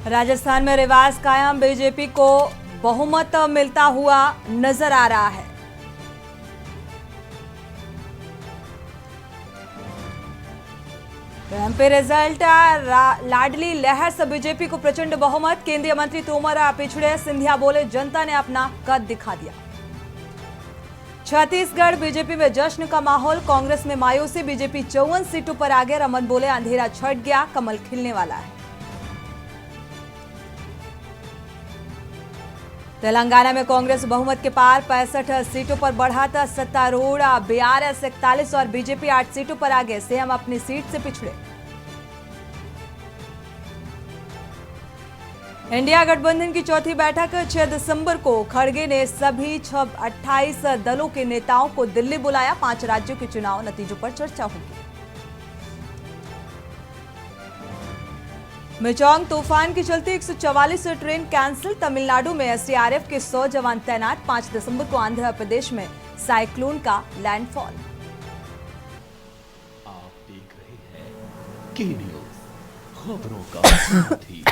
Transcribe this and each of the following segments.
राजस्थान में रिवाज कायम, बीजेपी को बहुमत मिलता हुआ नजर आ रहा है। एमपी रिजल्ट, लाडली लहर से बीजेपी को प्रचंड बहुमत। केंद्रीय मंत्री तोमर पिछड़े, सिंधिया बोले जनता ने अपना कद दिखा दिया। छत्तीसगढ़, बीजेपी में जश्न का माहौल, कांग्रेस में मायूसी, बीजेपी 54 सीटों पर आगे। रमन बोले अंधेरा छट गया, कमल खिलने वाला है। तेलंगाना में कांग्रेस बहुमत के पार, 65 सीटों पर बढ़त। सत्तारूढ़ बीआरएस 41 और बीजेपी 8 सीटों पर आगे। सीएम अपनी सीट से पिछड़े। इंडिया गठबंधन की चौथी बैठक 6 दिसंबर को। खड़गे ने सभी 28 दलों के नेताओं को दिल्ली बुलाया। 5 राज्यों के चुनाव नतीजों पर चर्चा होगी। मिचोंग तूफान के चलते 144 ट्रेन कैंसिल। तमिलनाडु में एसडीआरएफ के 100 जवान तैनात। 5 दिसंबर को आंध्र प्रदेश में साइक्लोन का लैंडफॉल। आप देख रहे हैं के न्यूज़, खबरों का साथी।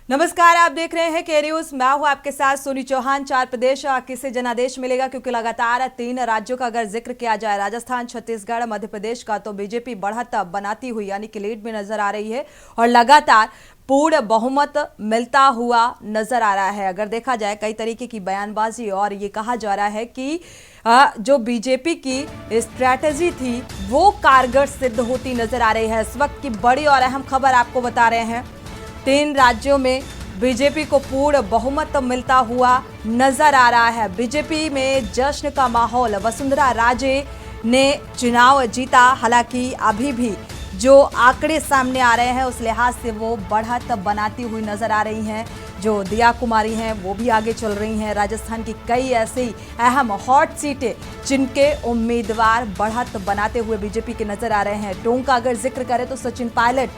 नमस्कार, आप देख रहे हैं के न्यूज़। मैं हूं आपके साथ सोनी चौहान। 4 प्रदेश किसे जनादेश मिलेगा, क्योंकि लगातार 3 राज्यों का अगर जिक्र किया जाए, राजस्थान, छत्तीसगढ़, मध्य प्रदेश का, तो बीजेपी बढ़त बनाती हुई यानी कि लीड में नजर आ रही है और लगातार पूर्ण बहुमत मिलता हुआ नजर आ रहा है। अगर देखा जाए कई तरीके की बयानबाजी और ये कहा जा रहा है कि जो बीजेपी की स्ट्रैटेजी थी वो कारगर सिद्ध होती नजर आ रही है। इस वक्त की बड़ी और अहम खबर आपको बता रहे हैं। 3 राज्यों में बीजेपी को पूर्ण बहुमत मिलता हुआ नजर आ रहा है। बीजेपी में जश्न का माहौल। वसुंधरा राजे ने चुनाव जीता। हालांकि अभी भी जो आंकड़े सामने आ रहे हैं उस लिहाज से वो बढ़त बनाती हुई नजर आ रही हैं। जो दिया कुमारी हैं वो भी आगे चल रही हैं। राजस्थान की कई ऐसी अहम हॉट सीटें जिनके उम्मीदवार बढ़त बनाते हुए बीजेपी के नजर आ रहे हैं। टोंक का अगर जिक्र करें तो सचिन पायलट,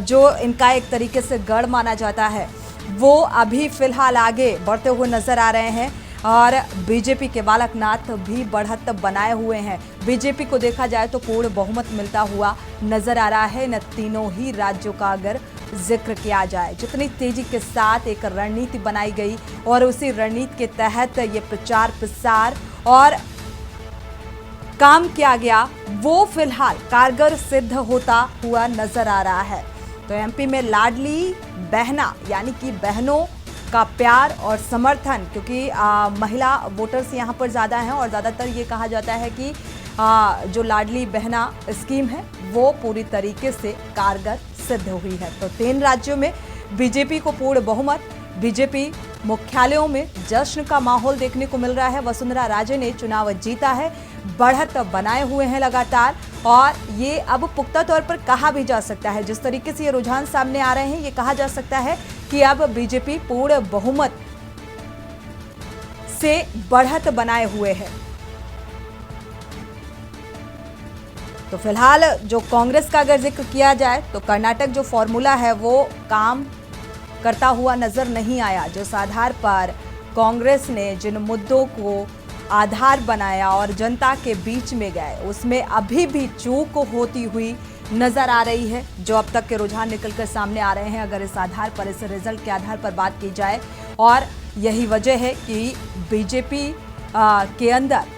जो इनका एक तरीके से गढ़ माना जाता है, वो अभी फिलहाल आगे बढ़ते हुए नजर आ रहे हैं और बीजेपी के बालकनाथ भी बढ़त बनाए हुए हैं। बीजेपी को देखा जाए तो पूर्ण बहुमत मिलता हुआ नजर आ रहा है इन तीनों ही राज्यों का अगर जिक्र किया जाए। जितनी तेजी के साथ एक रणनीति बनाई गई और उसी रणनीति के तहत ये प्रचार प्रसार और काम किया गया, वो फिलहाल कारगर सिद्ध होता हुआ नजर आ रहा है। तो एमपी में लाडली बहना यानी कि बहनों का प्यार और समर्थन, क्योंकि महिला वोटर्स यहाँ पर ज़्यादा हैं और ज़्यादातर ये कहा जाता है कि जो लाडली बहना स्कीम है वो पूरी तरीके से कारगर सिद्ध हुई है। तो 3 राज्यों में बीजेपी को पूर्ण बहुमत। बीजेपी मुख्यालयों में जश्न का माहौल देखने को मिल रहा है। वसुंधरा राजे ने चुनाव जीता है, बढ़त बनाए हुए हैं लगातार और ये अब पुख्ता तौर पर कहा भी जा सकता है, जिस तरीके से ये रुझान सामने आ रहे हैं, ये कहा जा सकता है कि अब बीजेपी पूर्ण बहुमत से बढ़त बनाए हुए है। तो फिलहाल जो कांग्रेस का अगर जिक्र किया जाए तो कर्नाटक जो फॉर्मूला है वो काम करता हुआ नजर नहीं आया। जिस आधार पर कांग्रेस ने जिन मुद्दों को आधार बनाया और जनता के बीच में गए, उसमें अभी भी चूक होती हुई नजर आ रही है। जो अब तक के रुझान निकलकर सामने आ रहे हैं, अगर इस आधार पर, इस रिजल्ट के आधार पर बात की जाए, और यही वजह है कि बीजेपी के अंदर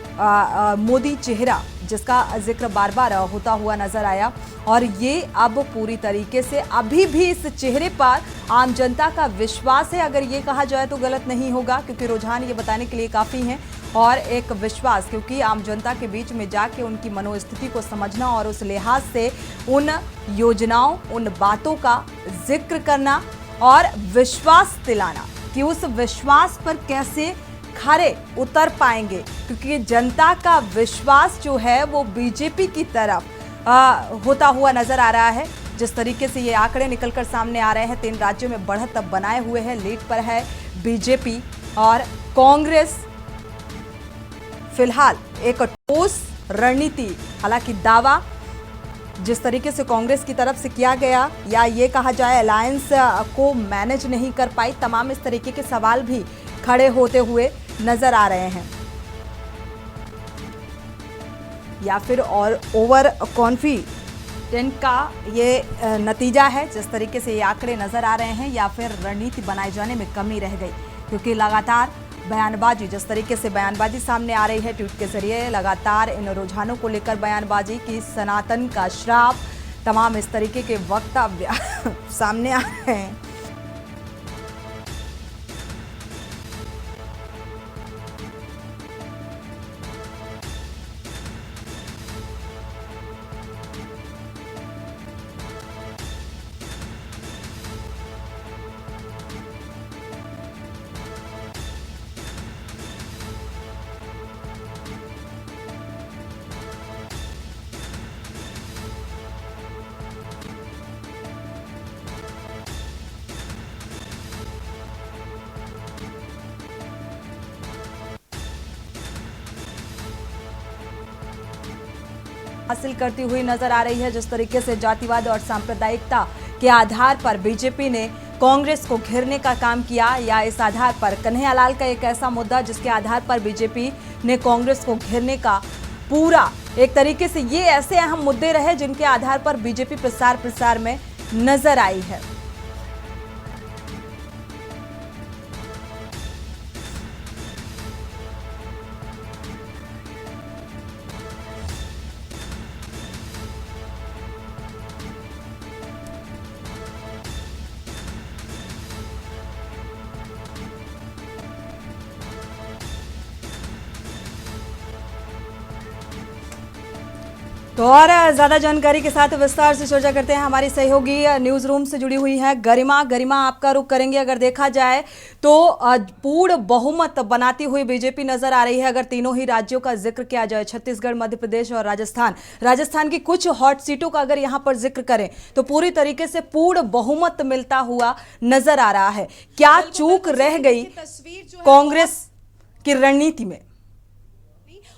मोदी चेहरा जिसका जिक्र बार बार होता हुआ नजर आया और ये अब पूरी तरीके से अभी भी इस चेहरे पर आम जनता का विश्वास है, अगर ये कहा जाए तो गलत नहीं होगा, क्योंकि रुझान ये बताने के लिए काफ़ी हैं। और एक विश्वास, क्योंकि आम जनता के बीच में जाके उनकी मनोस्थिति को समझना और उस लिहाज से उन योजनाओं, उन बातों का जिक्र करना और विश्वास दिलाना कि उस विश्वास पर कैसे खरे उतर पाएंगे, क्योंकि जनता का विश्वास जो है वो बीजेपी की तरफ होता हुआ नजर आ रहा है। जिस तरीके से ये आंकड़े निकलकर सामने आ रहे हैं, 3 राज्यों में बढ़त बनाए हुए हैं, लीड पर है बीजेपी और कांग्रेस फिलहाल एक ठोस रणनीति, हालांकि दावा जिस तरीके से कांग्रेस की तरफ से किया गया या ये कहा जाए अलायंस को मैनेज नहीं कर पाई, तमाम इस तरीके के सवाल भी खड़े होते हुए नजर आ रहे हैं। या फिर और ओवर टेंट का ये नतीजा है जिस तरीके से ये आंकड़े नजर आ रहे हैं, या फिर रणनीति बनाए जाने में कमी रह गई, क्योंकि लगातार बयानबाजी, जिस तरीके से बयानबाजी सामने आ रही है ट्वीट के जरिए, लगातार इन रुझानों को लेकर बयानबाजी की, सनातन का श्राप, तमाम इस तरीके के वक्तव्य सामने आ रहे हैं। हासिल करती हुई नजर आ रही है, जिस तरीके से जातिवाद और सांप्रदायिकता के आधार पर बीजेपी ने कांग्रेस को घेरने का काम किया, या इस आधार पर कन्हैयालाल का एक ऐसा मुद्दा जिसके आधार पर बीजेपी ने कांग्रेस को घेरने का पूरा एक तरीके से, ये ऐसे अहम मुद्दे रहे जिनके आधार पर बीजेपी प्रसार में नजर आई है। तो और ज्यादा जानकारी के साथ विस्तार से चर्चा करते हैं, हमारी सहयोगी न्यूज रूम से जुड़ी हुई है गरिमा, आपका रुख करेंगे। अगर देखा जाए तो पूर्ण बहुमत बनाती हुई बीजेपी नजर आ रही है। अगर तीनों ही राज्यों का जिक्र किया जाए, छत्तीसगढ़, मध्य प्रदेश और राजस्थान की कुछ हॉट सीटों का अगर यहां पर जिक्र करें तो पूरी तरीके से पूर्ण बहुमत मिलता हुआ नजर आ रहा है। क्या चूक रह गई कांग्रेस की रणनीति में?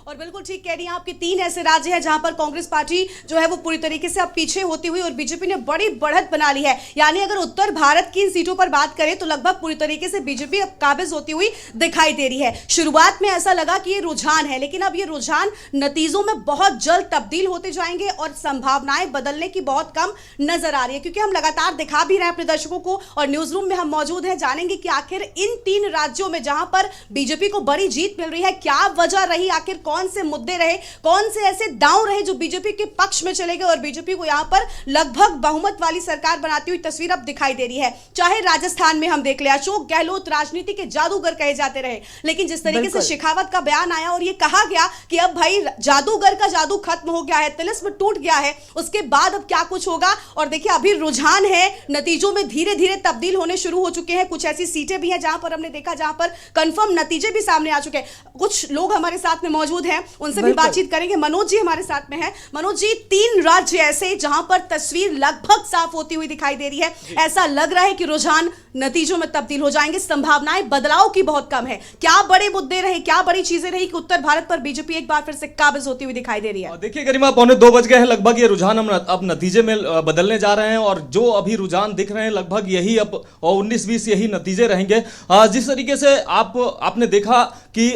और बिल्कुल ठीक कह रही हैं आपके, 3 ऐसे राज्य हैं जहां पर कांग्रेस पार्टी जो है वो पूरी तरीके से अब पीछे होती हुई और बीजेपी ने बड़ी बढ़त बना ली है। यानी अगर उत्तर भारत की इन सीटों पर बात करें तो लगभग पूरी तरीके से बीजेपी अब काबिज होती हुई दिखाई दे रही है। शुरुआत में ऐसा लगा कि ये रुझान है, लेकिन अब ये रुझान नतीजों में बहुत जल्द तब्दील होते जाएंगे और संभावनाएं बदलने की बहुत कम नजर आ रही है, क्योंकि हम लगातार दिखा भी रहे हैं अपने दर्शकों को और न्यूज रूम में हम मौजूद हैं। जानेंगे कि आखिर इन 3 राज्यों में जहां पर बीजेपी को बड़ी जीत मिल रही है, क्या वजह रही, आखिर कौन से मुद्दे रहे, कौन से ऐसे दांव रहे जो बीजेपी के पक्ष में चले गए और बीजेपी को यहां पर लगभग बहुमत वाली सरकार बनाती हुई तस्वीर अब दिखाई दे रही है। चाहे राजस्थान में हम देख ले, अशोक गहलोत राजनीति के जादूगर कहे जाते रहे, लेकिन जिस तरीके से शेखावत का बयान आया और यह कहा गया कि अब भाई जादूगर का जादू खत्म हो गया है, तिलिस्म टूट गया है, उसके बाद अब क्या कुछ होगा। और देखिए अभी रुझान है, नतीजों में धीरे धीरे तब्दील होने शुरू हो चुके हैं। कुछ ऐसी सीटें भी हैं जहां पर हमने देखा जहां पर कंफर्म नतीजे भी सामने आ चुके हैं। कुछ लोग हमारे साथ में मौजूद हैं, उनसे भी बातचीत करेंगे। मनोज जी हमारे साथ में हैं। मनोज जी, 3 राज्य ऐसे जहां पर तस्वीर लगभग साफ होती हुई दिखाई दे रही है, ऐसा लग रहा है कि रुझान नतीजों में तब्दील हो जाएंगे, संभावनाएं बदलाव की बहुत कम है। क्या बड़े मुद्दे रहे, क्या बड़ी चीजें रही कि उत्तर भारत पर बीजेपी एक बार फिर से काबिज होती हुई दिखाई दे रही है? देखिए गरिमा, 2:45 बज गए हैं लगभग, ये रुझान हम अब नतीजे में बदलने जा रहे हैं और जो अभी रुझान दिख रहे हैं लगभग यही अब 19-20 यही नतीजे रहेंगे। जिस तरीके से आपने देखा कि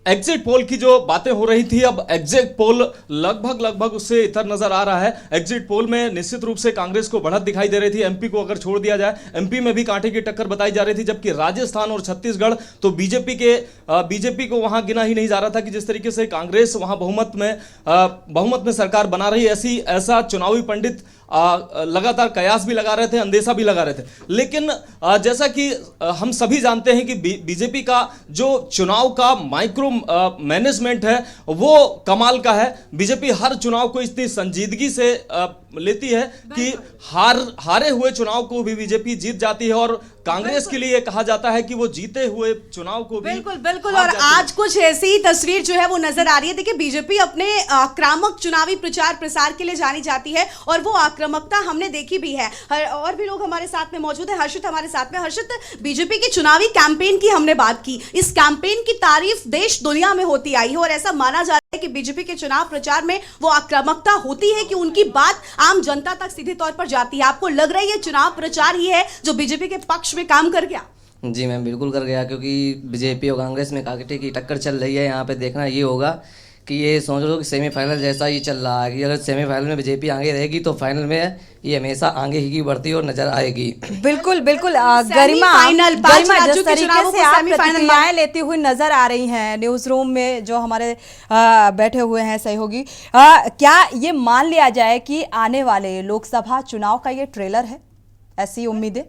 एग्जिट पोल की जो बातें हो रही थी, अब एग्जिट पोल लगभग उससे इतर नजर आ रहा है। एग्जिट पोल में निश्चित रूप से कांग्रेस को बढ़त दिखाई दे रही थी। एमपी को अगर छोड़ दिया जाए, एमपी में भी कांटे की टक्कर बताई जा रही थी, जबकि राजस्थान और छत्तीसगढ़ तो बीजेपी को वहां गिना ही नहीं जा रहा था कि जिस तरीके से कांग्रेस वहां बहुमत में सरकार बना रही है। ऐसा चुनावी पंडित लगातार कयास भी लगा रहे थे, अंदेशा भी लगा रहे थे। लेकिन जैसा कि हम सभी जानते हैं कि बीजेपी का जो चुनाव का माइक्रो मैनेजमेंट है वो कमाल का है। बीजेपी हर चुनाव को इतनी संजीदगी से लेती है कि हारे हुए चुनाव को भी बीजेपी जीत जाती है, और कांग्रेस के लिए कहा जाता है कि वो जीते हुए चुनाव को भी बिल्कुल। और आज कुछ ऐसी तस्वीर जो है वो नजर आ रही है। देखिए बीजेपी अपने आक्रामक चुनावी प्रचार प्रसार के लिए जानी जाती है और वो आक्रामकता हमने देखी भी है। और भी लोग हमारे साथ में मौजूद है। हर्षित हमारे साथ में। हर्षित, बीजेपी की चुनावी कैंपेन की हमने बात की, इस कैंपेन की तारीफ देश दुनिया में होती आई है और ऐसा माना जा रहा है कि बीजेपी के चुनाव प्रचार में वो आक्रामकता होती है कि उनकी बात आम जनता तक सीधे तौर पर जाती है। आपको लग रहा है ये चुनाव प्रचार ही है जो बीजेपी के पक्ष में काम कर गया? जी मैम, बिल्कुल कर गया, क्योंकि बीजेपी और कांग्रेस में कांटे की टक्कर चल रही है। यहाँ पे देखना ये होगा कि ये समझ लो कि सेमीफाइनल जैसा ही चल रहा है कि अगर सेमीफाइनल में बीजेपी आगे रहेगी तो फाइनल में ये हमेशा आगे ही बढ़ती और नजर आएगी। बिल्कुल बिल्कुल सेमीफाइनल, गरिमा, 5 जिस राज्यों के तरीके चुनावों से को आप सेमीफाइनल प्रतिक्रियाएं लेती हुई नजर आ रही हैं न्यूज रूम में जो हमारे बैठे हुए हैं सहयोगी, क्या ये मान लिया जाए कि आने वाले लोकसभा चुनाव का ये ट्रेलर है, ऐसी उम्मीदें?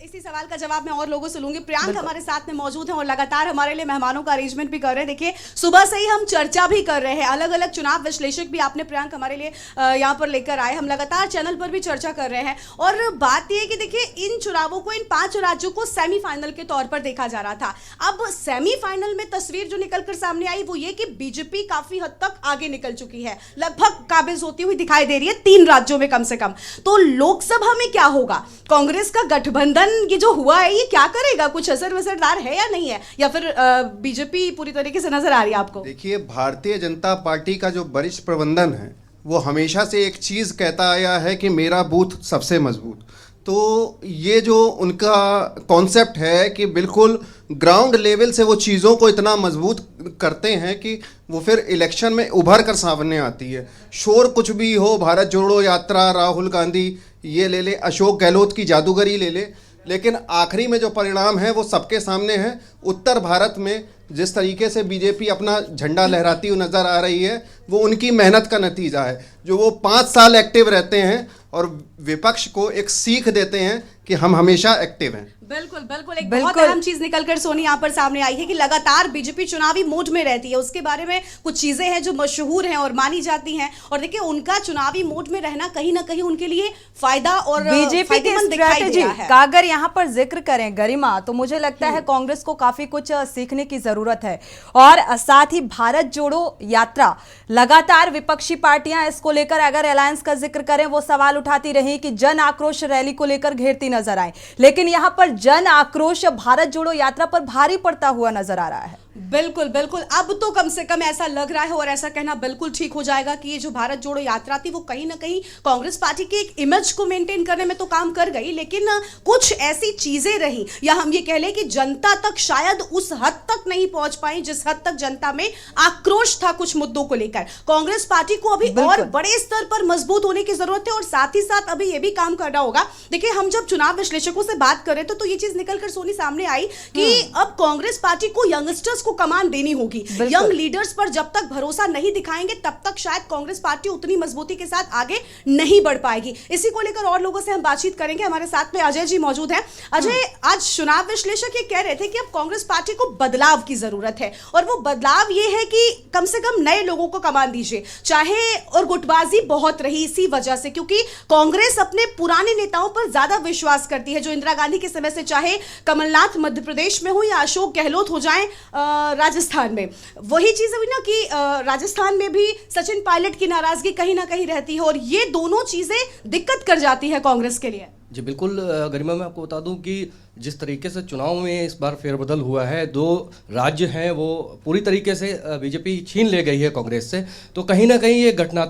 इसी सवाल का जवाब मैं और लोगों से लूंगी। प्रियांक हमारे साथ में मौजूद हैं और लगातार हमारे लिए मेहमानों का अरेंजमेंट भी कर रहे हैं। देखिए सुबह से ही हम चर्चा भी कर रहे हैं, अलग अलग चुनाव विश्लेषक भी आपने प्रियांक हमारे लिए यहाँ पर लेकर आए, हम लगातार चैनल पर भी चर्चा कर रहे हैं। और बात यह है कि देखिए इन चुनावों को, इन 5 राज्यों को सेमीफाइनल के तौर पर देखा जा रहा था। अब सेमीफाइनल में तस्वीर जो निकलकर सामने आई वो ये कि बीजेपी काफी हद तक आगे निकल चुकी है, लगभग काबिज होती हुई दिखाई दे रही है 3 राज्यों में कम से कम। तो लोकसभा में क्या होगा? कांग्रेस का गठबंधन ये जो हुआ है ये क्या करेगा? कुछ असर वसरदार है या नहीं है, या फिर बीजेपी पूरी तरीके से नजर आ रही है आपको? देखिए, भारतीय जनता पार्टी का जो वरिष्ठ प्रबंधन है वो हमेशा से एक चीज कहता आया है कि मेरा बूथ सबसे मजबूत। तो ये जो उनका कॉन्सेप्ट है कि बिल्कुल ग्राउंड लेवल से वो चीज़ों को इतना मजबूत करते हैं कि वो फिर इलेक्शन में उभर कर सामने आती है। शोर कुछ भी हो, भारत जोड़ो यात्रा, राहुल गांधी ये ले ले, अशोक गहलोत की जादूगरी ले ले, लेकिन आखिरी में जो परिणाम है वो सबके सामने है। उत्तर भारत में जिस तरीके से बीजेपी अपना झंडा लहराती हुई नज़र आ रही है वो उनकी मेहनत का नतीजा है, जो वो 5 साल एक्टिव रहते हैं और विपक्ष को एक सीख देते हैं कि हम हमेशा एक्टिव हैं। बिल्कुल बिल्कुल, एक बहुत अहम चीज निकलकर सोनी यहाँ पर सामने आई है कि लगातार बीजेपी चुनावी मोड में रहती है। उसके बारे में कुछ चीजें हैं जो मशहूर हैं और मानी जाती हैं, और देखिए उनका चुनावी मोड में रहना कहीं ना कहीं उनके लिए फायदा और बीजेपी की स्ट्रैटेजी का अगर यहाँ पर जिक्र करें गरिमा, तो मुझे लगता है कांग्रेस को काफी कुछ सीखने की जरूरत है। और साथ ही भारत जोड़ो यात्रा, लगातार विपक्षी पार्टियां इसको लेकर अगर अलायंस का जिक्र करें वो सवाल उठाती रही कि जन आक्रोश रैली को लेकर घेरती नजर आए, लेकिन यहां पर जन आक्रोश भारत जोड़ो यात्रा पर भारी पड़ता हुआ नजर आ रहा है। बिल्कुल बिल्कुल, अब तो कम से कम ऐसा लग रहा है और ऐसा कहना बिल्कुल ठीक हो जाएगा कि ये जो भारत जोड़ो यात्रा थी वो कहीं ना कहीं कांग्रेस पार्टी की एक इमेज को मेंटेन करने में तो काम कर गई, लेकिन कुछ ऐसी चीजें रही या हम ये कह लें कि जनता तक शायद उस हद तक नहीं पहुंच पाई जिस हद तक जनता में आक्रोश था कुछ मुद्दों को लेकर। कांग्रेस पार्टी को अभी और बड़े स्तर पर मजबूत होने की जरूरत है और साथ ही साथ अभी ये भी काम करना होगा। देखिए हम जब चुनाव विश्लेषकों से बात करें तो ये चीज निकलकर सोनी सामने आई कि अब कांग्रेस पार्टी को यंगस्टर्स को कमान देनी होगी। यंग लीडर्स पर जब तक भरोसा नहीं दिखाएंगे तब तक शायद कांग्रेस पार्टी उतनी मजबूती के साथ आगे नहीं बढ़ पाएगी। इसी को लेकर और लोगों से हम बातचीत करेंगे। हमारे साथ में अजय जी मौजूद हैं। अजय, आज चुनाव विश्लेषक ये कह रहे थे कि अब कांग्रेस पार्टी को बदलाव की जरूरत है, और वो बदलाव ये है कि कम से कम नए लोगों को कमान दीजिए। चाहे और गुटबाजी बहुत रही इसी वजह से, क्योंकि कांग्रेस अपने पुराने नेताओं पर ज्यादा विश्वास करती है, जो इंदिरा गांधी के समय से, चाहे कमलनाथ मध्य प्रदेश में हो या अशोक गहलोत हो जाए राजस्थान में। वही चीज हुई ना कि राजस्थान में भी सचिन पायलट की नाराजगी कहीं ना कहीं रहती है, और ये दोनों चीजें दिक्कत कर जाती है कांग्रेस के लिए। जी बिल्कुल गरिमा, मैं आपको बता दूं कि जिस तरीके से चुनाव में इस बार फेरबदल हुआ है, 2 राज्य हैं वो पूरी तरीके से बीजेपी छीन ले गई है कांग्रेस से, तो कहीं ना कहीं ये घटना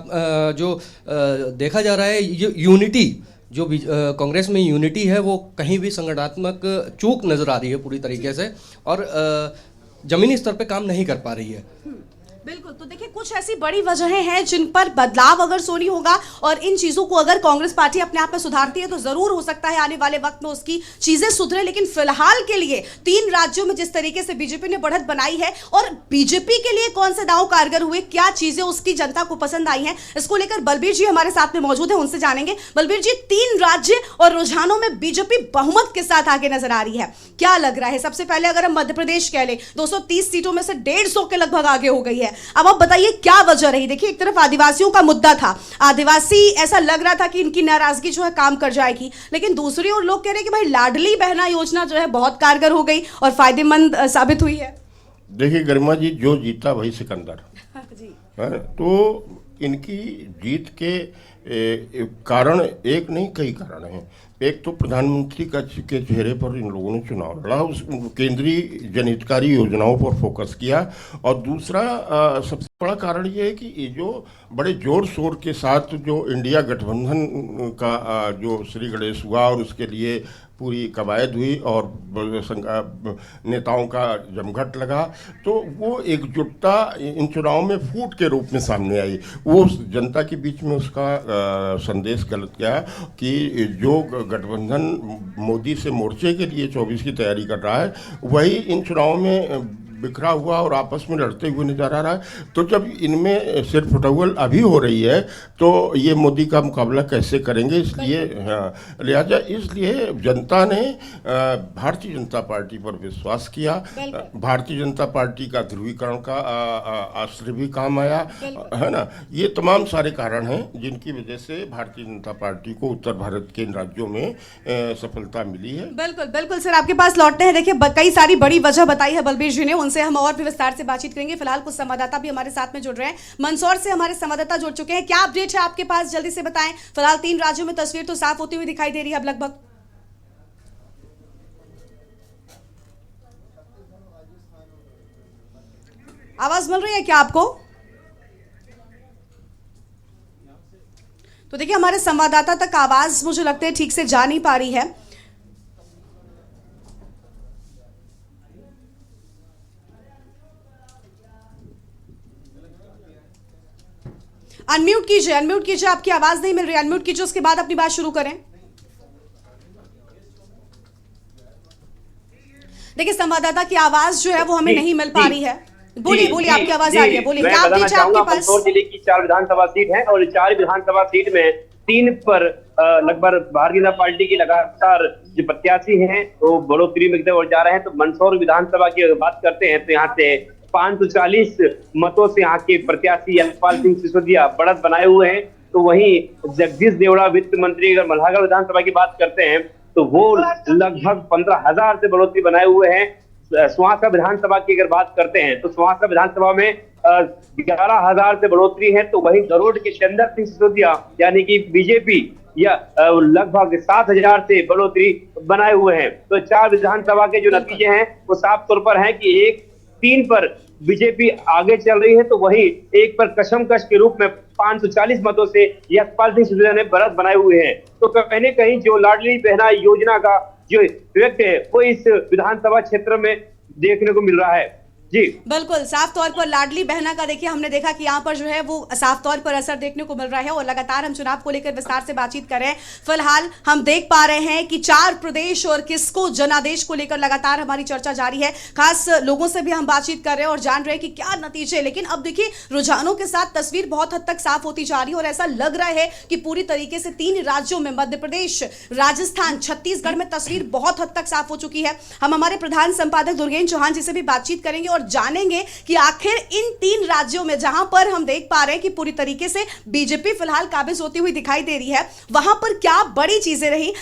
जो देखा जा रहा है, ये यूनिटी जो कांग्रेस में यूनिटी है वो कहीं भी संगठनात्मक चूक नज़र आ रही है पूरी तरीके से, और जमीनी स्तर पे काम नहीं कर पा रही है। बिल्कुल, तो देखिए कुछ ऐसी बड़ी वजहें हैं जिन पर बदलाव अगर सोनी होगा और इन चीजों को अगर कांग्रेस पार्टी अपने आप में सुधारती है तो जरूर हो सकता है आने वाले वक्त में उसकी चीजें सुधरे। लेकिन फिलहाल के लिए 3 राज्यों में जिस तरीके से बीजेपी ने बढ़त बनाई है, और बीजेपी के लिए कौन से दांव कारगर हुए, क्या चीजें उसकी जनता को पसंद आई हैं, इसको लेकर बलबीर जी हमारे साथ में मौजूद है, उनसे जानेंगे। बलबीर जी, 3 राज्य और रुझानों में बीजेपी बहुमत के साथ आगे नजर आ रही है, क्या लग रहा है? सबसे पहले अगर हम मध्य प्रदेश कह लें, 230 सीटों में से 150 के लगभग आगे हो गई है। अब आप बताइए क्या वजह रही? देखिए एक तरफ आदिवासियों का मुद्दा था, आदिवासी ऐसा लग रहा था कि इनकी नाराजगी जो है काम कर जाएगी, लेकिन दूसरी ओर लोग कह रहे हैं कि भाई लाडली बहना योजना जो है बहुत कारगर हो गई और फायदेमंद साबित हुई है। देखिए गरिमा जी, जो जीता वही सिकंदर जी। तो इनकी जीत के कारण एक नहीं कई कारण हैं। एक तो प्रधानमंत्री के चेहरे पर इन लोगों ने चुनाव लड़ा, उस केंद्रीय जनहितकारी योजनाओं पर फोकस किया, और दूसरा सबसे बड़ा कारण ये है कि ये जो बड़े जोर शोर के साथ जो इंडिया गठबंधन का जो श्री गणेश हुआ और उसके लिए पूरी कवायद हुई और नेताओं का जमघट लगा, तो वो एकजुटता इन चुनाव में फूट के रूप में सामने आई। वो जनता के बीच में उसका संदेश गलत गया कि जो गठबंधन मोदी से मोर्चे के लिए 24 की तैयारी कर रहा है, वही इन चुनाव में बिखरा हुआ और आपस में लड़ते हुए नजर आ रहा है। तो जब इनमें सिर फुटौल अभी हो रही है तो ये मोदी का मुकाबला कैसे करेंगे, इसलिए लिहाजा इसलिए जनता ने भारतीय जनता पार्टी पर विश्वास किया। भारतीय जनता पार्टी का ध्रुवीकरण का आश्रय भी काम आया, है ना। ये तमाम सारे कारण हैं जिनकी वजह से भारतीय जनता पार्टी को उत्तर भारत के इन राज्यों में सफलता मिली है। बिल्कुल बिल्कुल सर, आपके पास लौटते हैं। देखिए कई सारी बड़ी वजह बताई है बलबीर जी ने, उनसे हम और भी विस्तार से बातचीत करेंगे। फिलहाल कुछ संवाददाता भी हमारे साथ में जुड़ रहे हैं। मंदसौर से हमारे संवाददाता जुड़ चुके हैं। क्या अपडेट है आपके पास, जल्दी से बताएं। फिलहाल 3 राज्यों में तस्वीर तो साफ होती हुई दिखाई दे रही है अब लगभग। आवाज मिल रही है क्या आपको? तो देखिए हमारे संवाददाता तक आवाज मुझे लगता है ठीक से जा नहीं पा रही है। अनम्यूट कीजिए, आपकी आवाज नहीं मिल रही। अनम्यूट कीजिए, उसके बाद अपनी बात शुरू करें। देखिए संवाददाता की आवाज जो है वो हमें नहीं मिल पा रही है। बोलिए, आपकी आवाज आ रही है, बोलिए। क्या अपडेट है आपके पास? मंदसौर जिले की 4 विधानसभा सीट है और 4 विधानसभा सीट में 3 पर लगभग भारतीय जनता पार्टी की लगातार जो प्रत्याशी हैं वो बढ़ोतरी में और जा रहे हैं। तो मंदसौर विधानसभा की अगर बात करते हैं तो यहाँ से 540 मतों से यहाँ के प्रत्याशी यशपाल सिंह सिसोदिया बढ़त बनाए हुए हैं। तो वहीं जगदीश देवड़ा वित्त मंत्री, अगर मल्हागढ़ विधानसभा की बात करते हैं तो वो लगभग 15,000 से बढ़ोतरी बनाए हुए हैं। सुहासरा विधानसभा की अगर बात करते हैं तो सुहासरा विधानसभा में 11,000 से बढ़ोतरी है। तो वहीं गरुड़ के चंदर सिंह सिसोदिया यानी कि बीजेपी या लगभग 7,000 से बढ़ोतरी बनाए हुए हैं। तो 4 विधानसभा के जो नतीजे हैं वो साफ तौर पर हैं कि 3 पर बीजेपी आगे चल रही है, तो वहीं 1 पर कशमकश के रूप में 540 मतों से यशपाल सिंह सिसोदिया ने बढ़त बनाए हुए हैं। तो कहीं न कहीं जो लाडली बहना योजना का जो इफेक्ट है वो इस विधानसभा क्षेत्र में देखने को मिल रहा है। जी बिल्कुल, साफ तौर पर लाडली बहना का देखिए हमने देखा कि यहाँ पर जो है वो साफ तौर पर असर देखने को मिल रहा है और लगातार हम चुनाव को लेकर विस्तार से बातचीत कर रहे हैं। फिलहाल हम देख पा रहे हैं कि 4 प्रदेश और किसको जनादेश को लेकर लगातार हमारी चर्चा जारी है। खास लोगों से भी हम बातचीत कर रहे हैं और जान रहे हैं कि क्या नतीजे। लेकिन अब देखिए रुझानों के साथ तस्वीर बहुत हद तक साफ होती जा रही है और ऐसा लग रहा है कि पूरी तरीके से 3 राज्यों में मध्य प्रदेश, राजस्थान, छत्तीसगढ़ में तस्वीर बहुत हद तक साफ हो चुकी है। हम हमारे प्रधान संपादक दुर्गेश चौहान जी से भी बातचीत करेंगे और जानेंगे कि आखिर इन 3 राज्यों में जहां पर हम देख पा रहे हैं कि पूरी तरीके से बीजेपी फिलहाल काबिज होती हुई दिखाई दे रही है, वहां पर क्या बड़ी चीजें रही।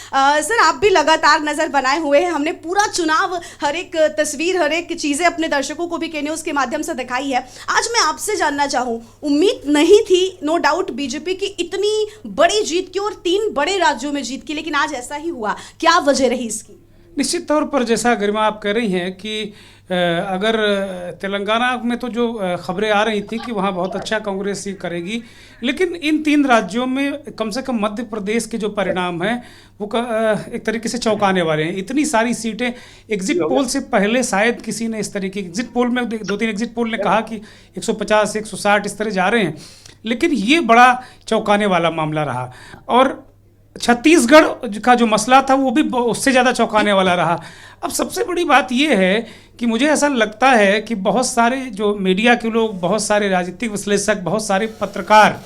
सर आप भी लगातार नजर बनाए हुए हैं, हमने पूरा चुनाव, हर एक तस्वीर, हर एक चीजें अपने दर्शकों को भी के न्यूज के माध्यम से दिखाई है। आज मैं आपसे जानना चाहूं, उम्मीद नहीं थी नो डाउट बीजेपी की इतनी बड़ी जीत की और 3 बड़े राज्यों में जीत की, लेकिन आज ऐसा ही हुआ, क्या वजह रही इसकी? निश्चित तौर पर जैसा गरिमा आप कह रही हैं कि अगर तेलंगाना में तो जो खबरें आ रही थी कि वहाँ बहुत अच्छा कांग्रेस ही करेगी, लेकिन इन 3 राज्यों में कम से कम मध्य प्रदेश के जो परिणाम हैं वो एक तरीके से चौंकाने वाले हैं। इतनी सारी सीटें एग्जिट पोल से पहले शायद किसी ने इस तरीके, एग्जिट पोल में 2-3 एग्जिट पोल ने कहा कि 150, 160 इस तरह जा रहे हैं, लेकिन ये बड़ा चौंकाने वाला मामला रहा। और छत्तीसगढ़ का जो मसला था वो भी उससे ज़्यादा चौंकाने वाला रहा। अब सबसे बड़ी बात ये है कि मुझे ऐसा लगता है कि बहुत सारे जो मीडिया के लोग, बहुत सारे राजनीतिक विश्लेषक, बहुत सारे पत्रकार,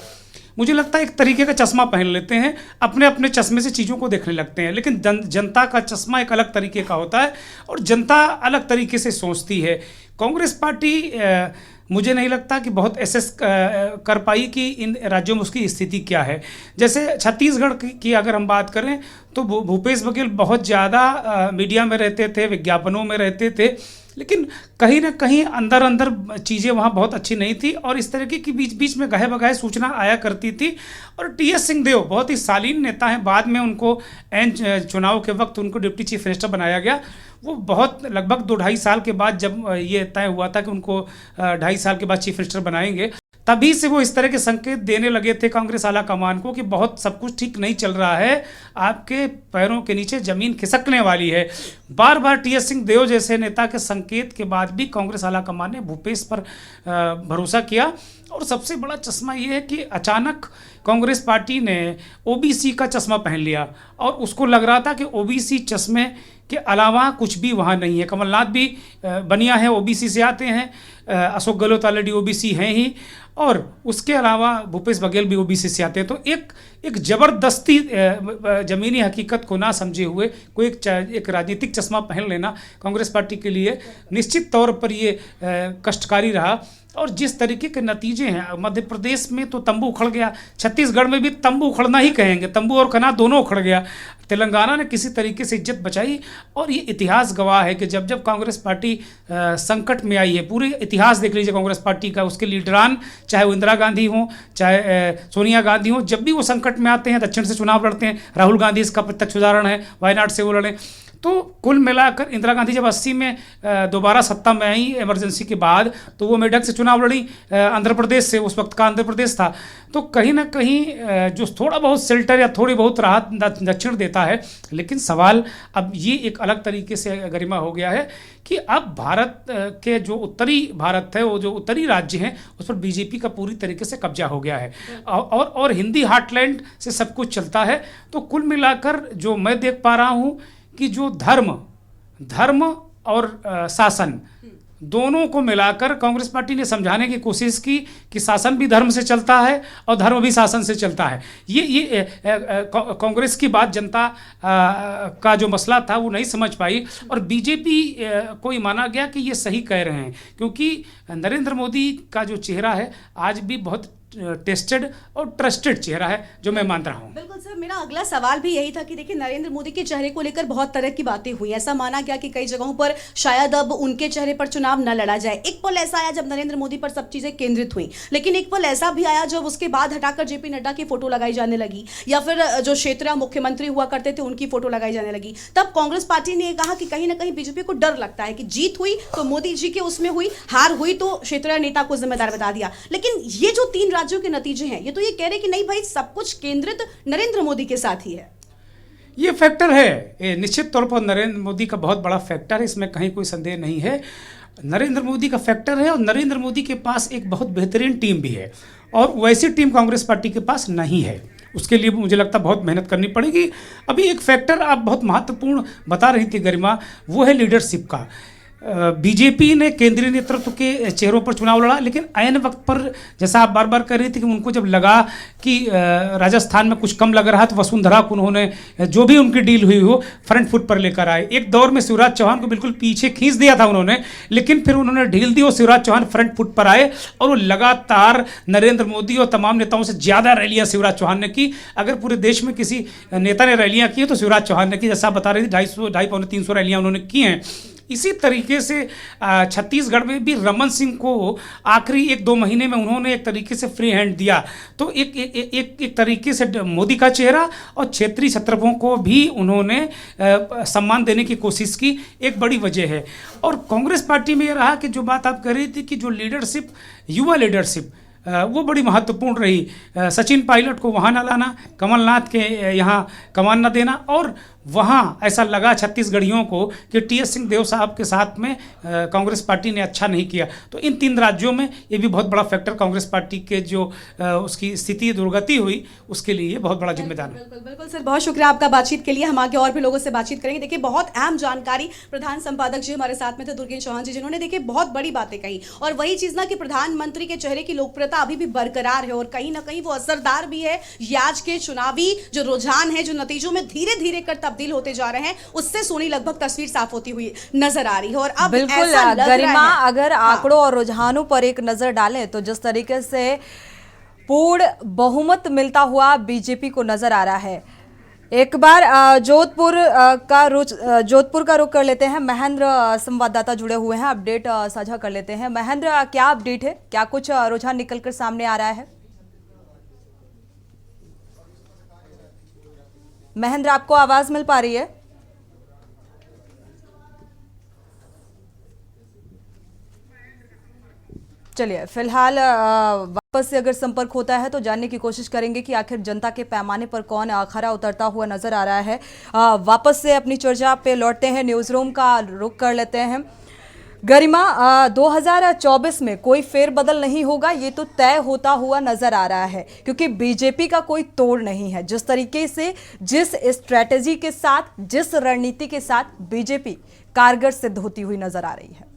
मुझे लगता है एक तरीके का चश्मा पहन लेते हैं, अपने अपने चश्मे से चीज़ों को देखने लगते हैं। लेकिन जनता का चश्मा एक अलग तरीके का होता है और जनता अलग तरीके से सोचती है। कांग्रेस पार्टी मुझे नहीं लगता कि बहुत एसेस कर पाई कि इन राज्यों में उसकी स्थिति क्या है। जैसे छत्तीसगढ़ की अगर हम बात करें तो भूपेश बघेल बहुत ज़्यादा मीडिया में रहते थे, विज्ञापनों में रहते थे, लेकिन कहीं ना कहीं अंदर अंदर चीज़ें वहाँ बहुत अच्छी नहीं थी और इस तरह की बीच बीच में गहे बगाहे सूचना आया करती थी। और टी.एस. सिंहदेव बहुत ही शालीन नेता हैं, बाद में उनको चुनाव के वक्त उनको डिप्टी चीफ मिनिस्टर बनाया गया। वो बहुत लगभग 2-2.5 साल के बाद जब ये तय हुआ था कि उनको 2.5 साल के बाद चीफ मिनिस्टर बनाएंगे, तभी से वो इस तरह के संकेत देने लगे थे कांग्रेस आला कमान को कि बहुत सब कुछ ठीक नहीं चल रहा है, आपके पैरों के नीचे जमीन खिसकने वाली है। बार बार टी.एस. सिंहदेव जैसे नेता के संकेत के बाद भी कांग्रेस आला कमान ने भूपेश पर भरोसा किया। और सबसे बड़ा चश्मा ये है कि अचानक कांग्रेस पार्टी ने ओबीसी का चश्मा पहन लिया और उसको लग रहा था कि ओबीसी चश्मे के अलावा कुछ भी वहाँ नहीं है। कमलनाथ भी बनिया है, ओबीसी से आते हैं, अशोक गहलोत ऑलरेडी ओबीसी हैं ही, और उसके अलावा भूपेश बघेल भी ओबीसी से आते हैं। तो एक जबरदस्ती जमीनी हकीकत को ना समझे हुए कोई एक राजनीतिक चश्मा पहन लेना कांग्रेस पार्टी के लिए निश्चित तौर पर ये कष्टकारी रहा। और जिस तरीके के नतीजे हैं, मध्य प्रदेश में तो तंबू उखड़ गया, छत्तीसगढ़ में भी तंबू उखड़ना ही कहेंगे, तंबू और कना दोनों उखड़ गया। तेलंगाना ने किसी तरीके से इज्जत बचाई और ये इतिहास गवाह है कि जब जब कांग्रेस पार्टी संकट में आई है, पूरे इतिहास देख लीजिए कांग्रेस पार्टी का, उसके लीडरान चाहे वो इंदिरा गांधी हो चाहे सोनिया गांधी हो, जब भी वो संकट में आते हैं दक्षिण से चुनाव लड़ते हैं। राहुल गांधी इसका प्रत्यक्ष उदाहरण है, वायनाड से वो लड़े। तो कुल मिलाकर इंदिरा गांधी जब 80 में दोबारा सत्ता में आई इमरजेंसी के बाद, तो वो मेढक से चुनाव लड़ी, आंध्र प्रदेश से, उस वक्त का आंध्र प्रदेश था। तो कहीं ना कहीं जो थोड़ा बहुत शेल्टर या थोड़ी बहुत राहत दक्षिण देता है। लेकिन सवाल अब ये एक अलग तरीके से गरिमा हो गया है कि अब भारत के जो उत्तरी भारत है, वो जो उत्तरी राज्य हैं, उस पर बीजेपी का पूरी तरीके से कब्जा हो गया है और हिंदी हार्टलैंड से सब कुछ चलता है। तो कुल मिलाकर जो मैं देख पा रहा हूँ कि जो धर्म और शासन दोनों को मिलाकर कांग्रेस पार्टी ने समझाने की कोशिश की कि शासन भी धर्म से चलता है और धर्म भी शासन से चलता है। ये कांग्रेस की बात जनता का जो मसला था वो नहीं समझ पाई और बीजेपी को ये माना गया कि ये सही कह रहे हैं, क्योंकि नरेंद्र मोदी का जो चेहरा है आज भी बहुत टेस्टेड और ट्रस्टेड चेहरा है, जो मैं मान रहा हूँ। बिल्कुल सर, मेरा अगला सवाल भी यही था कि देखिए नरेंद्र मोदी के चेहरे को लेकर बहुत तरह की बातें हुई। ऐसा माना गया कि कई जगहों पर शायद अब उनके चेहरे पर चुनाव न लड़ा जाए। एक पल ऐसा आया जब नरेंद्र मोदी पर सब चीजें केंद्रित हुई, लेकिन एक पल ऐसा भी आया जब उसके बाद हटाकर जेपी नड्डा की फोटो लगाई जाने लगी या फिर जो क्षेत्रीय मुख्यमंत्री हुआ करते थे उनकी फोटो लगाई जाने लगी। तब कांग्रेस पार्टी ने कहा कि कहीं ना कहीं बीजेपी को डर लगता है कि जीत हुई तो मोदी जी के उसमें हुई, हार हुई तो क्षेत्रीय नेता को जिम्मेदार बता दिया। लेकिन ये जो 3 राज्यों के नतीजे हैं, ये तो ये कह रहे कि नहीं भाई, सब कुछ केंद्रित नरेंद्र मोदी के साथ ही है। ये फैक्टर है, ये निश्चित तौर पर नरेंद्र मोदी का बहुत बड़ा फैक्टर है, इसमें कहीं कोई संदेह नहीं है। नरेंद्र मोदी का फैक्टर है और नरेंद्र मोदी के पास एक बहुत बेहतरीन टीम भी है और वैसी टीम कांग्रेस पार्टी के पास नहीं है। उसके लिए मुझे लगता है बहुत मेहनत करनी पड़ेगी। अभी एक फैक्टर आप बहुत महत्वपूर्ण बता रही थी गरिमा, वो है लीडरशिप का। बीजेपी ने केंद्रीय नेतृत्व के चेहरों पर चुनाव लड़ा, लेकिन ऐन वक्त पर जैसा आप बार बार कह रही थी कि उनको जब लगा कि राजस्थान में कुछ कम लग रहा तो वसुंधरा को उन्होंने जो भी उनकी डील हुई हो फ्रंट फुट पर लेकर आए। एक दौर में शिवराज चौहान को बिल्कुल पीछे खींच दिया था उन्होंने, लेकिन फिर उन्होंने ढील दी और शिवराज चौहान फ्रंट फुट पर आए और वो लगातार नरेंद्र मोदी और तमाम नेताओं से ज़्यादा रैलियाँ शिवराज चौहान ने की। अगर पूरे देश में किसी नेता ने रैलियाँ की तो शिवराज चौहान ने की, जैसा आप बता रही थी 250-300 रैलियाँ उन्होंने की हैं। इसी तरीके से छत्तीसगढ़ में भी रमन सिंह को आखिरी 1-2 महीने में उन्होंने एक तरीके से फ्री हैंड दिया। तो एक तरीके से मोदी का चेहरा और क्षेत्रीय छत्रपों को भी उन्होंने सम्मान देने की कोशिश की, एक बड़ी वजह है। और कांग्रेस पार्टी में ये रहा कि जो बात आप कह रही थी कि जो लीडरशिप, युवा लीडरशिप, वो बड़ी महत्वपूर्ण रही। सचिन पायलट को वहाँ न लाना, कमलनाथ के यहाँ कमान न देना, और वहाँ ऐसा लगा छत्तीसगढ़ियों को कि टी.एस. सिंहदेव साहब के साथ में कांग्रेस पार्टी ने अच्छा नहीं किया। तो इन 3 राज्यों में ये भी बहुत बड़ा फैक्टर कांग्रेस पार्टी के जो उसकी स्थिति दुर्गति हुई उसके लिए ये बहुत बड़ा जिम्मेदार है। बिल्कुल बिल्कुल सर, बहुत शुक्रिया आपका बातचीत के लिए। हम आगे और भी लोगों से बातचीत करेंगे। देखिए बहुत अहम जानकारी प्रधान संपादक जी हमारे साथ में थे, दुर्गेश चौहान जी, जिन्होंने देखिए बहुत बड़ी बातें कही। और वही चीज ना कि प्रधानमंत्री के चेहरे की लोकप्रियता अभी भी बरकरार है और कहीं ना कहीं वो असरदार भी है। ये आज के चुनावी जो रुझान है, जो नतीजों में धीरे धीरे कर तब्दील होते जा रहे हैं, उससे सोनी लगभग तस्वीर साफ होती हुई नजर आ रही है। और अब बिल्कुल गरिमा, अगर आंकड़ों और रुझानों पर एक नजर डालें तो जिस तरीके से पूर्ण बहुमत मिलता हुआ बीजेपी को नजर आ रहा है, एक बार जोधपुर का रुख कर लेते हैं। महेंद्र संवाददाता जुड़े हुए हैं, अपडेट साझा कर लेते हैं। महेंद्र, क्या अपडेट है, क्या कुछ रुझान निकलकर सामने आ रहा है? महेंद्र, आपको आवाज मिल पा रही है? चलिए, फिलहाल वापस से अगर संपर्क होता है तो जानने की कोशिश करेंगे कि आखिर जनता के पैमाने पर कौन खरा उतरता हुआ नजर आ रहा है। वापस से अपनी चर्चा पे लौटते हैं, न्यूज रूम का रुख कर लेते हैं। गरिमा, 2024 में कोई फेरबदल नहीं होगा, ये तो तय होता हुआ नजर आ रहा है, क्योंकि बीजेपी का कोई तोड़ नहीं है। जिस तरीके से, जिस स्ट्रेटेजी के साथ, जिस रणनीति के साथ बीजेपी कारगर सिद्ध होती हुई नजर आ रही है।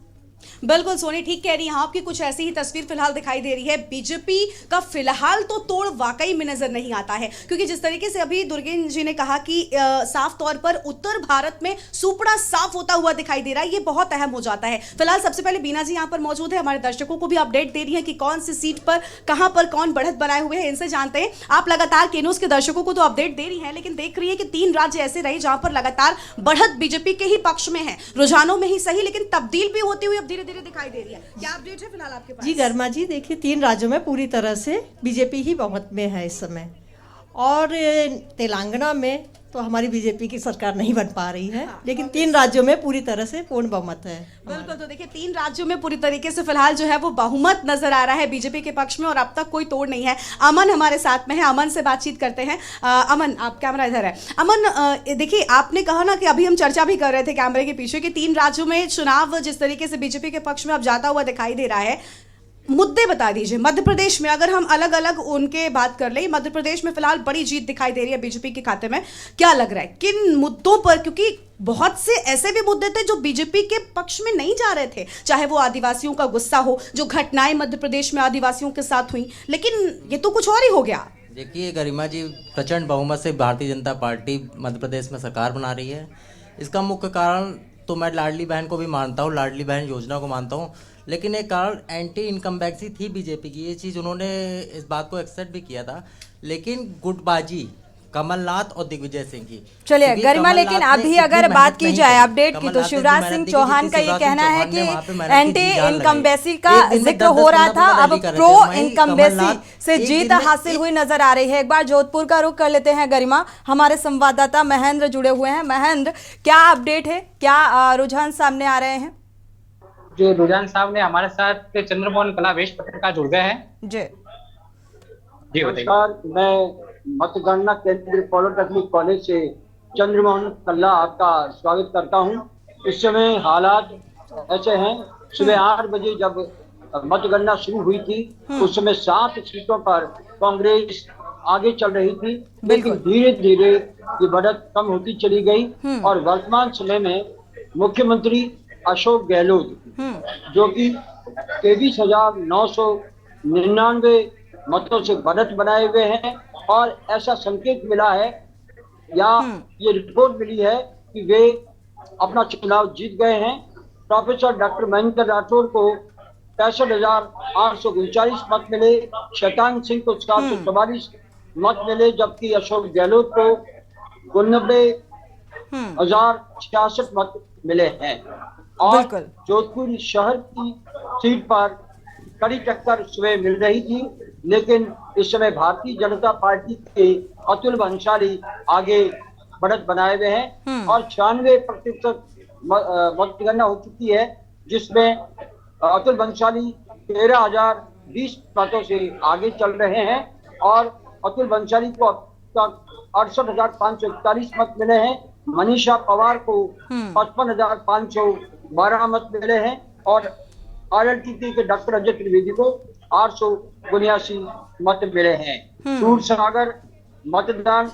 बिल्कुल सोनी ठीक कह रही है, आपकी कुछ ऐसी ही तस्वीर फिलहाल दिखाई दे रही है। बीजेपी का फिलहाल तो तोड़ वाकई में नजर नहीं आता है, क्योंकि जिस तरीके से अभी दुर्गेन जी ने कहा कि साफ तौर पर उत्तर भारत में सुपड़ा साफ होता हुआ दिखाई दे रहा है, ये बहुत अहम हो जाता है। फिलहाल सबसे पहले बीना जी यहाँ पर मौजूद है, हमारे दर्शकों को भी अपडेट दे रही है कि कौन सी सीट पर कहां पर कौन बढ़त बनाए हुए हैं, इनसे जानते हैं। आप लगातार के न्यूज के दर्शकों को तो अपडेट दे रही है, लेकिन देख रही है कि 3 राज्य ऐसे रहे जहां पर लगातार बढ़त बीजेपी के ही पक्ष में है, रुझानों में ही सही, लेकिन तब्दील भी होती हुई अब धीरे धीरे दिखाई दे रही है। क्या अपडेट है फिलहाल आपके पास? जी गर्मा जी, देखिए 3 राज्यों में पूरी तरह से बीजेपी ही बहुमत में है इस समय, और तेलंगाना में तो हमारी बीजेपी की सरकार नहीं बन पा रही है, लेकिन 3 राज्यों में पूरी तरह से पूर्ण बहुमत है। बिल्कुल, तो देखिए 3 राज्यों में पूरी तरीके से फिलहाल जो है वो बहुमत नजर आ रहा है बीजेपी के पक्ष में, और अब तक कोई तोड़ नहीं है। अमन हमारे साथ में है, अमन से बातचीत करते हैं। अमन, आप कैमरा इधर है। अमन, देखिए आपने कहा ना कि अभी हम चर्चा भी कर रहे थे कैमरे के पीछे कि 3 राज्यों में चुनाव जिस तरीके से बीजेपी के पक्ष में अब जाता हुआ दिखाई दे रहा है, मुद्दे बता दीजिए। मध्य प्रदेश में अगर हम अलग अलग उनके बात कर ले, मध्य प्रदेश में फिलहाल बड़ी जीत दिखाई दे रही है बीजेपी के खाते में, क्या लग रहा है किन मुद्दों पर? क्योंकि बहुत से ऐसे भी मुद्दे थे जो बीजेपी के पक्ष में नहीं जा रहे थे, चाहे वो आदिवासियों का गुस्सा हो, जो घटनाएं मध्य प्रदेश में आदिवासियों के साथ हुई, लेकिन ये तो कुछ और ही हो गया। देखिए गरिमा जी, प्रचंड बहुमत से भारतीय जनता पार्टी मध्य प्रदेश में सरकार बना रही है। इसका मुख्य कारण तो मैं लाडली बहन को भी मानता हूँ, लाडली बहन योजना को मानता हूँ, लेकिन एक कारण एंटी इनकमबैंसी थी बीजेपी की। ये चीज़ उन्होंने इस बात को एक्सेप्ट भी किया था, लेकिन गुटबाजी कमलनाथ और दिग्विजय सिंह की। चलिए गरिमा, लेकिन अभी अगर बात की जाए अपडेट की, तो शिवराज सिंह चौहान का ये कहना है कि एंटी इनकमबैंसी का जिक्र हो रहा था, अब प्रो इनकमबैंसी से जीत हासिल हुई नजर आ रही है। एक बार जोधपुर का रुख कर लेते हैं गरिमा, हमारे संवाददाता महेंद्र जुड़े हुए हैं। महेंद्र, क्या अपडेट है, क्या रुझान सामने आ रहे हैं? जो रुझान सामने हमारे साथ चंद्रमोहन कलावेश पत्रकार जुड़ गए हैं। जी नमस्कार, मैं मतगणना केंद्र पॉलिटेक्निक कॉलेज से चंद्रमोहन कल्ला आपका स्वागत करता हूं। इस समय हालात ऐसे हैं, सुबह 8 बजे जब मतगणना शुरू हुई थी उस समय 7 सीटों पर कांग्रेस आगे चल रही थी, लेकिन धीरे धीरे ये बढ़त कम होती चली गई और वर्तमान समय में मुख्यमंत्री अशोक गहलोत जो कि 23,999 मतों से बढ़त बनाए हुए हैं, और ऐसा संकेत मिला है या ये रिपोर्ट मिली है कि वे अपना चुनाव जीत गए हैं। प्रोफेसर डॉक्टर महेंद्र राठौर को 65,839 मत मिले, शैतान सिंह को 444 मत मिले, जबकि अशोक गहलोत को 89,066 मत मिले हैं। और जोधपुर शहर की सीट पर कड़ी टक्कर सुबह मिल रही थी, लेकिन इस समय भारतीय जनता पार्टी के अतुल बंसाली आगे बढ़त बनाए हुए हैं और 96% मतगणना हो चुकी है, जिसमें अतुल बंसाली 13,020 मतों से आगे चल रहे हैं और अतुल बंसाली को अब तक 68,541 मत मिले हैं। मनीषा पवार को 55,512 मत मिले हैं और RLDP के डॉक्टर अजय त्रिवेदी को 879 मत मिले हैं। दूर सागर मतदान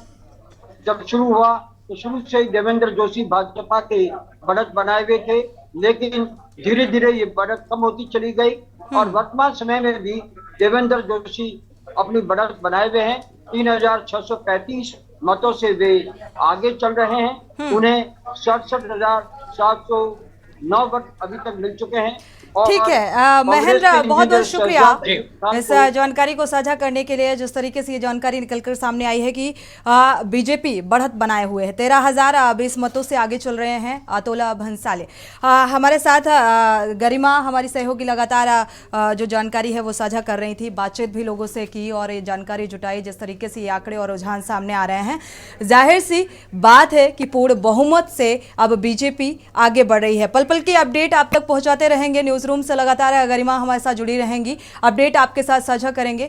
जब शुरू हुआ तो शुरू से ही देवेंद्र जोशी भाजपा के बढ़त बनाए हुए थे, लेकिन धीरे धीरे ये बढ़त कम होती चली गई और वर्तमान समय में भी देवेंद्र जोशी अपनी बढ़त बनाए हुए हैं। 3,635 मतों से वे आगे चल रहे हैं। उन्हें 67,709 वोट अभी तक मिल चुके हैं। और ठीक है कांग्रेस महेंद्र, के बहुत लीडर बहुत शुक्रिया शहजाद इस जानकारी को साझा करने के लिए। जिस तरीके से ये जानकारी निकलकर सामने आई है कि बीजेपी बढ़त बनाए हुए है, 13,020 मतों से आगे चल रहे हैं अतुल भंसाली। हमारे साथ गरिमा हमारी सहयोगी लगातार जो जानकारी है वो साझा कर रही थी, बातचीत भी लोगों से की और ये जानकारी जुटाई। जिस तरीके से ये आंकड़े और रुझान सामने आ रहे हैं, जाहिर सी बात है कि पूर्ण बहुमत से अब बीजेपी आगे बढ़ रही है। पल पल की अपडेट आप तक पहुंचाते रहेंगे। न्यूज रूम से लगातार गरिमा हमारे साथ जुड़ी रहेंगी, अपडेट आपके साथ साझा करेंगे।